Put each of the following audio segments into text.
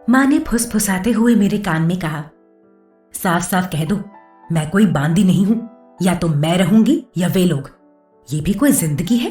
माँ ने फुसफुसाते हुए मेरे कान में कहा, साफ साफ कह दो, मैं कोई बांदी नहीं हूं। या तो मैं रहूंगी या वे लोग। ये भी कोई जिंदगी है?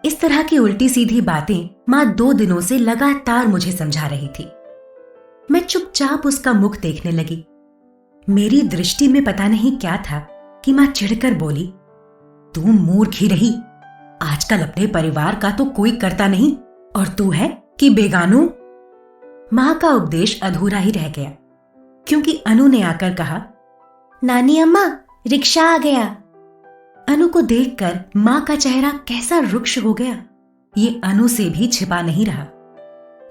इस तरह की उल्टी सीधी बातें माँ 2 दिनों से लगातार मुझे समझा रही थी। मैं चुपचाप उसका मुख देखने लगी। मेरी दृष्टि में पता नहीं क्या था कि माँ चिढ़कर बोली, तू मूर्ख ही रही। आजकल अपने परिवार का तो कोई करता नहीं और तू है कि बेगानू। माँ का उपदेश अधूरा ही रह गया क्योंकि अनु ने आकर कहा, नानी अम्मा, रिक्शा आ गया। अनु को देखकर माँ का चेहरा कैसा रुक्ष हो गया, ये अनु से भी छिपा नहीं रहा।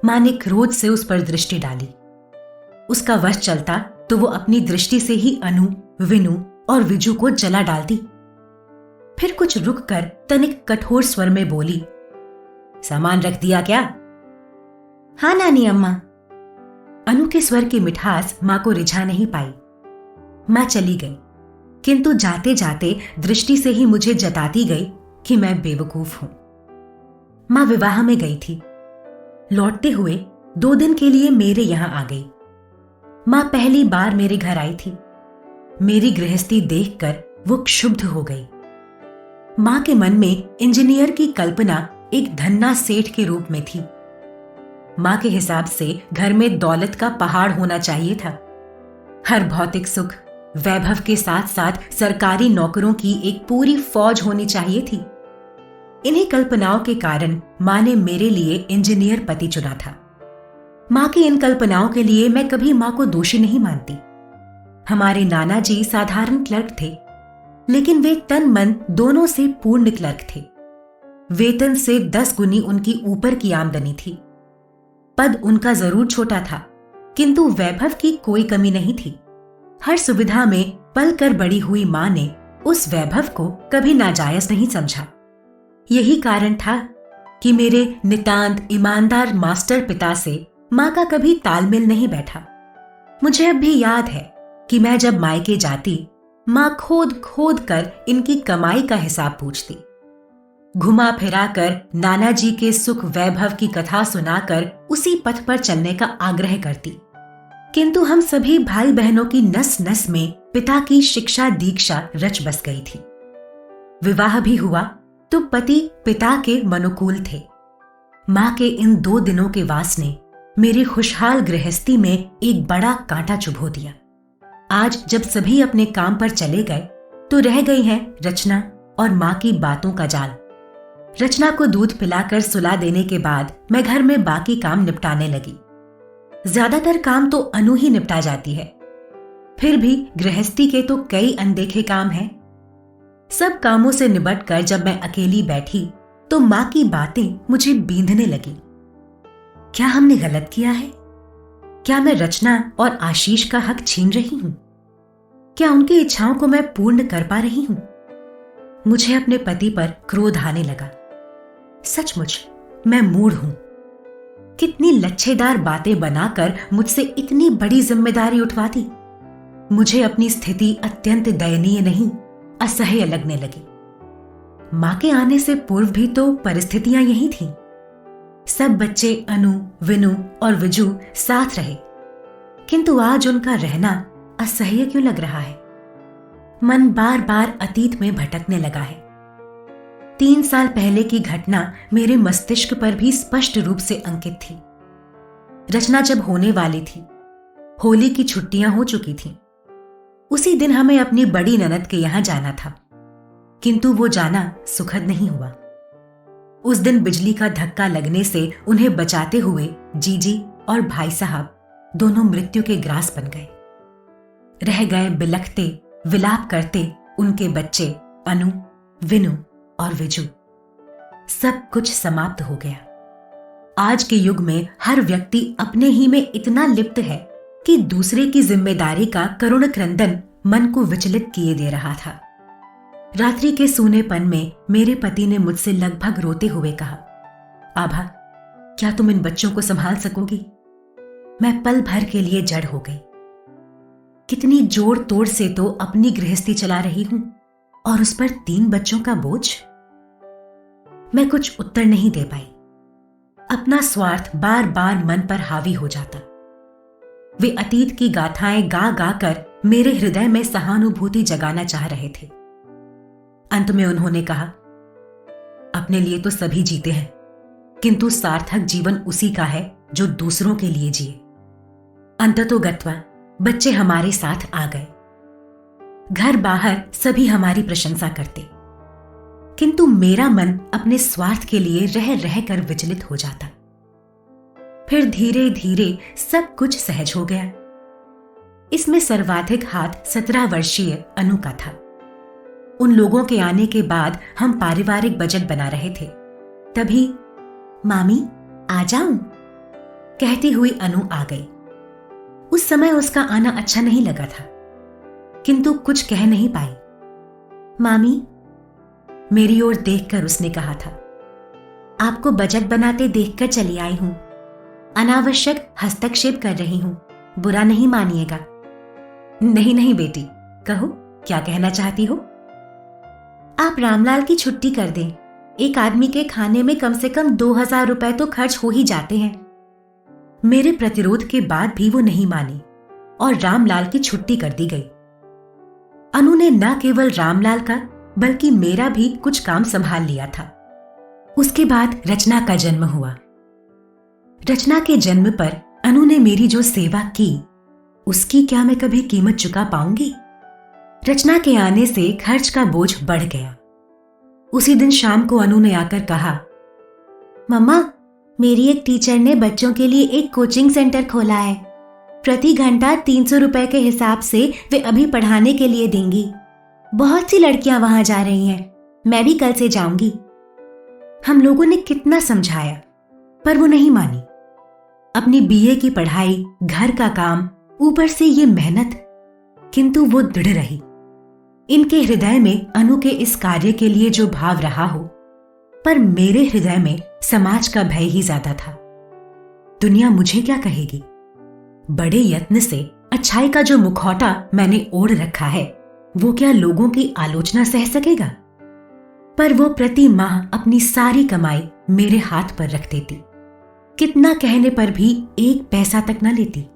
माँ ने क्रोध से उस पर दृष्टि डाली। उसका वश चलता तो वो अपनी दृष्टि से ही अनु, विनु और विजू को जला डालती। फिर कुछ रुककर तनिक कठोर स्वर में बोली, सामान रख दिया क्या? हाँ नानी अम्मा। अनु के स्वर की मिठास माँ को रिझा नहीं पाई। माँ चली गई, किंतु जाते जाते दृष्टि से ही मुझे जताती गई कि मैं बेवकूफ हूं। माँ विवाह में गई थी। लौटते हुए 2 दिन के लिए मेरे यहां आ गई। माँ पहली बार मेरे घर आई थी। मेरी गृहस्थी देखकर वो क्षुब्ध हो गई। माँ के मन में इंजीनियर की कल्पना एक धन्ना सेठ के रूप में थी। माँ के हिसाब से घर में दौलत का पहाड़ होना चाहिए था। हर भौतिक सुख, वैभव के साथ साथ सरकारी नौकरों की एक पूरी फौज होनी चाहिए थी। इन्हीं कल्पनाओं के कारण माँ ने मेरे लिए इंजीनियर पति चुना था। माँ की इन कल्पनाओं के लिए मैं कभी माँ को दोषी नहीं मानती। हमारे नाना जी साधारण क्लर्क थे, लेकिन वे तन मन दोनों से पूर्ण क्लर्क थे। वेतन से 10 गुनी उनकी ऊपर की आमदनी थी। पद उनका जरूर छोटा था, किंतु वैभव की कोई कमी नहीं थी। हर सुविधा में पल कर बड़ी हुई माँ ने उस वैभव को कभी नाजायज नहीं समझा। यही कारण था कि मेरे नितांत ईमानदार मास्टर पिता से माँ का कभी तालमेल नहीं बैठा। मुझे अब भी याद है कि मैं जब मायके जाती, माँ खोद खोद कर इनकी कमाई का हिसाब पूछती। घुमा फिरा कर नाना जी के सुख वैभव की कथा सुनाकर उसी पथ पर चलने का आग्रह करती। किंतु हम सभी भाई बहनों की नस नस में पिता की शिक्षा दीक्षा रच बस गई थी। विवाह भी हुआ तो पति पिता के मनुकूल थे। माँ के इन 2 दिनों के वास ने मेरी खुशहाल गृहस्थी में एक बड़ा कांटा चुभो दिया। आज जब सभी अपने काम पर चले गए तो रह गई है रचना और माँ की बातों का जाल। रचना को दूध पिलाकर सुला देने के बाद मैं घर में बाकी काम निपटाने लगी। ज्यादातर काम तो अनु ही निपटा जाती है, फिर भी गृहस्थी के तो कई अनदेखे काम हैं। सब कामों से निबट कर जब मैं अकेली बैठी तो माँ की बातें मुझे बींधने लगी। क्या हमने गलत किया है? क्या मैं रचना और आशीष का हक छीन रही हूं? क्या उनकी इच्छाओं को मैं पूर्ण कर पा रही हूं? मुझे अपने पति पर क्रोध आने लगा। सचमुच मैं मूढ़ हूं। कितनी लच्छेदार बातें बनाकर मुझसे इतनी बड़ी जिम्मेदारी उठवा दी। मुझे अपनी स्थिति अत्यंत दयनीय नहीं, असह्य लगने लगी। माँ के आने से पूर्व भी तो परिस्थितियां यही थीं। सब बच्चे अनु, विनु और विजू साथ रहे, किंतु आज उनका रहना असह्य क्यों लग रहा है? मन बार बार अतीत में भटकने लगा है। 3 साल पहले की घटना मेरे मस्तिष्क पर भी स्पष्ट रूप से अंकित थी। रचना जब होने वाली थी, होली की छुट्टियां हो चुकी थीं। उसी दिन हमें अपनी बड़ी ननद के यहां जाना था, किंतु वो जाना सुखद नहीं हुआ। उस दिन बिजली का धक्का लगने से उन्हें बचाते हुए जीजी और भाई साहब दोनों मृत्यु के ग्रास बन गए। रह गए बिलखते विलाप करते उनके बच्चे अनु, विनु और विजू। सब कुछ समाप्त हो गया। आज के युग में हर व्यक्ति अपने ही में इतना लिप्त है कि दूसरे की जिम्मेदारी का करुण क्रंदन मन को विचलित किए दे रहा था। रात्रि के सूनेपन में मेरे पति ने मुझसे लगभग रोते हुए कहा, आभा, क्या तुम इन बच्चों को संभाल सकोगी? मैं पल भर के लिए जड़ हो गई। कितनी जोड़ तोड़ से तो अपनी गृहस्थी चला रही हूं और उस पर 3 बच्चों का बोझ। मैं कुछ उत्तर नहीं दे पाई। अपना स्वार्थ बार बार मन पर हावी हो जाता। वे अतीत की गाथाएं गा गा कर मेरे हृदय में सहानुभूति जगाना चाह रहे थे। अंत में उन्होंने कहा, अपने लिए तो सभी जीते हैं, किंतु सार्थक जीवन उसी का है जो दूसरों के लिए जिए। अंततोगत्वा बच्चे हमारे साथ आ गए। घर बाहर सभी हमारी प्रशंसा करते, किंतु मेरा मन अपने स्वार्थ के लिए रह रह कर विचलित हो जाता। फिर धीरे धीरे सब कुछ सहज हो गया। इसमें सर्वाधिक हाथ 17 वर्षीय अनु का था। उन लोगों के आने के बाद हम पारिवारिक बजट बना रहे थे। तभी मामी आ जाऊं कहती हुई अनु आ गई। उस समय उसका आना अच्छा नहीं लगा था, किंतु कुछ कह नहीं पाई। मामी, मेरी ओर देखकर उसने कहा था, आपको बजट बनाते देखकर चली आई हूं। अनावश्यक हस्तक्षेप कर रही हूं, बुरा नहीं मानिएगा। नहीं नहीं बेटी, कहो क्या कहना चाहती हो। आप रामलाल की छुट्टी कर दें। एक आदमी के खाने में कम से कम 2000 रुपए तो खर्च हो ही जाते हैं। मेरे प्रतिरोध के बाद भी वो नहीं मानी और रामलाल की छुट्टी कर दी गई। अनु ने न केवल रामलाल का बल्कि मेरा भी कुछ काम संभाल लिया था। उसके बाद रचना का जन्म हुआ। रचना के जन्म पर अनु ने मेरी जो सेवा की, उसकी क्या मैं कभी कीमत चुका पाऊंगी। रचना के आने से खर्च का बोझ बढ़ गया। उसी दिन शाम को अनु ने आकर कहा, मम्मा, मेरी एक टीचर ने बच्चों के लिए एक कोचिंग सेंटर खोला है। प्रति घंटा 300 रुपए के हिसाब से वे अभी पढ़ाने के लिए देंगी। बहुत सी लड़कियां वहां जा रही हैं। मैं भी कल से जाऊंगी। हम लोगों ने कितना समझाया, पर वो नहीं मानी। अपनी बीए की पढ़ाई, घर का काम, ऊपर से ये मेहनत, किंतु वो दृढ़ रही। इनके हृदय में अनु के इस कार्य के लिए जो भाव रहा हो, पर मेरे हृदय में समाज का भय ही ज्यादा था। दुनिया मुझे क्या कहेगी। बड़े यत्न से अच्छाई का जो मुखौटा मैंने ओढ़ रखा है, वो क्या लोगों की आलोचना सह सकेगा। पर वो प्रति माह अपनी सारी कमाई मेरे हाथ पर रख देती। कितना कहने पर भी एक पैसा तक न लेती।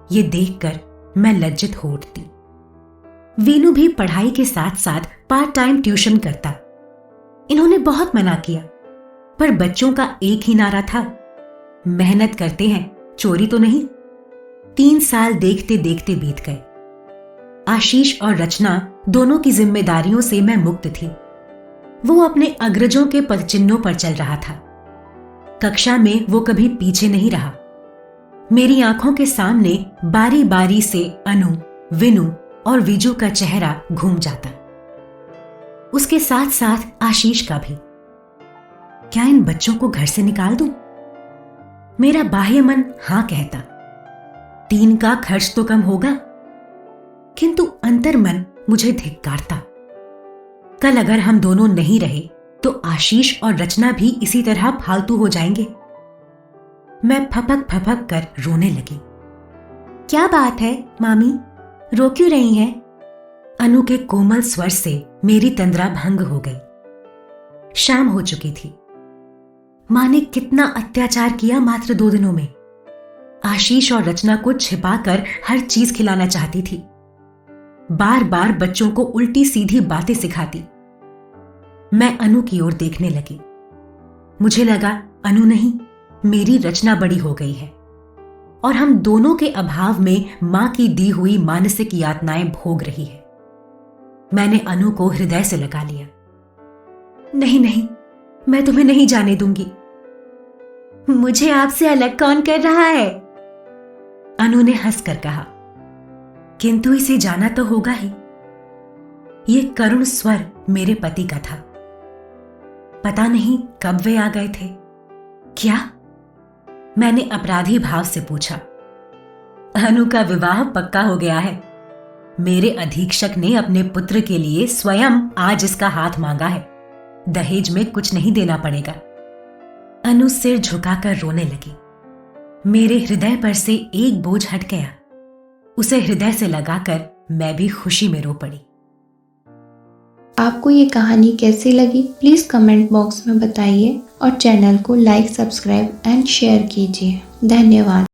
ये देखकर मैं लज्जित हो उठती। वीनू भी पढ़ाई के साथ साथ पार्ट टाइम ट्यूशन करता। इन्होंने बहुत मना किया, पर बच्चों का एक ही नारा था, मेहनत करते हैं, चोरी तो नहीं। 3 साल देखते देखते बीत गए। आशीष और रचना दोनों की जिम्मेदारियों से मैं मुक्त थी। वो अपने अग्रजों के पदचिन्हों पर चल रहा था। कक्षा में वो कभी पीछे नहीं रहा। मेरी आंखों के सामने बारी बारी से अनु, विनू और विजू का चेहरा घूम जाता। उसके साथ साथ आशीष का भी। क्या इन बच्चों को घर से निकाल दूं? मेरा बाह्य मन हां कहता। 3 का खर्च तो कम होगा, किंतु अंतर्मन मुझे धिक्कारता। कल अगर हम दोनों नहीं रहे तो आशीष और रचना भी इसी तरह फालतू हो जाएंगे। मैं फपक फपक कर रोने लगी। क्या बात है मामी, रो क्यों रही हैं? अनु के कोमल स्वर से मेरी तंद्रा भंग हो गई। शाम हो चुकी थी। मां ने कितना अत्याचार किया मात्र 2 दिनों में। आशीष और रचना को छिपाकर हर चीज खिलाना चाहती थी। बार बार बच्चों को उल्टी सीधी बातें सिखाती। मैं अनु की ओर देखने लगी। मुझे लगा अनु नहीं, मेरी रचना बड़ी हो गई है और हम दोनों के अभाव में मां की दी हुई मानसिक यातनाएं भोग रही है। मैंने अनु को हृदय से लगा लिया। नहीं नहीं, मैं तुम्हें नहीं जाने दूंगी। मुझे आपसे अलग कौन कर रहा है? अनु ने हंसकर कहा। किंतु इसे जाना तो होगा ही। ये करुण स्वर मेरे पति का था। पता नहीं कब वे आ गए थे। क्या? मैंने अपराधी भाव से पूछा। अनु का विवाह पक्का हो गया है। मेरे अधीक्षक ने अपने पुत्र के लिए स्वयं आज इसका हाथ मांगा है। दहेज में कुछ नहीं देना पड़ेगा। अनु सिर झुकाकर रोने लगी। मेरे हृदय पर से एक बोझ हट गया। उसे हृदय से लगाकर मैं भी खुशी में रो पड़ी। आपको ये कहानी कैसी लगी प्लीज़ कमेंट बॉक्स में बताइए और चैनल को लाइक, सब्सक्राइब एंड शेयर कीजिए। धन्यवाद।